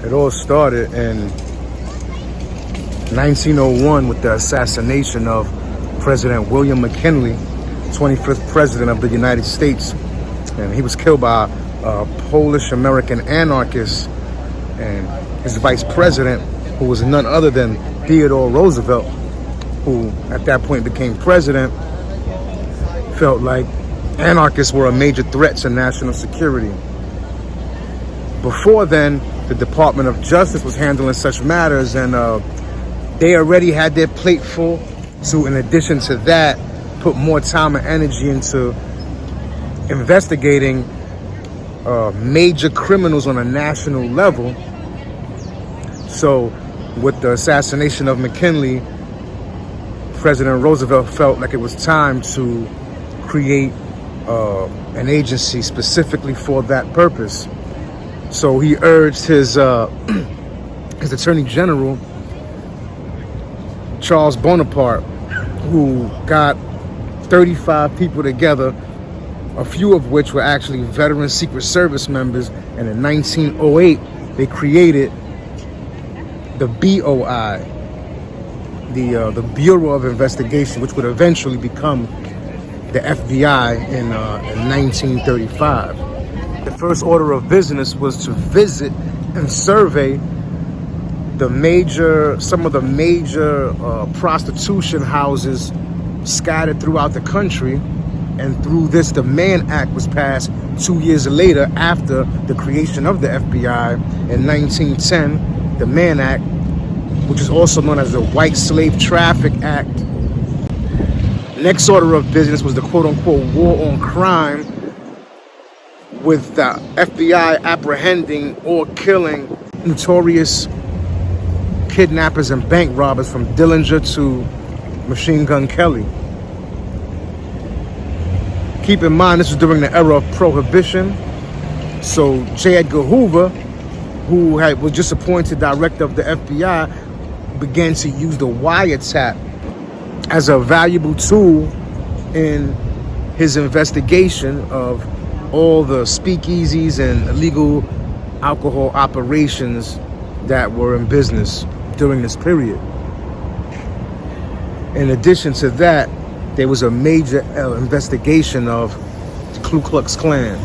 It all started in 1901 with the assassination of President William McKinley, 25th President of the United States. And he was killed by a Polish-American anarchist, and his vice president, who was none other than Theodore Roosevelt, who at that point became president, felt like anarchists were a major threat to national security. Before then, the Department of Justice was handling such matters, and they already had their plate full. So in addition to that, put more time and energy into investigating major criminals on a national level. So with the assassination of McKinley, President Roosevelt felt like it was time to create an agency specifically for that purpose. So he urged his Attorney General, Charles Bonaparte, who got 35 people together, a few of which were actually veteran Secret Service members, and in 1908 they created the BOI, the Bureau of Investigation, which would eventually become the FBI in 1935. The first order of business was to visit and survey some of the major prostitution houses scattered throughout the country. And through this, the Mann Act was passed 2 years later after the creation of the FBI. In 1910, the Mann Act, which is also known as the White Slave Traffic Act. Next order of business was the quote-unquote war on crime, with the FBI apprehending or killing notorious kidnappers and bank robbers from Dillinger to Machine Gun Kelly. Keep in mind, this was during the era of Prohibition. So J. Edgar Hoover, who was just appointed director of the FBI, began to use the wiretap as a valuable tool in his investigation of all the speakeasies and illegal alcohol operations that were in business during this period. In addition to that, there was a major investigation of the Ku Klux Klan.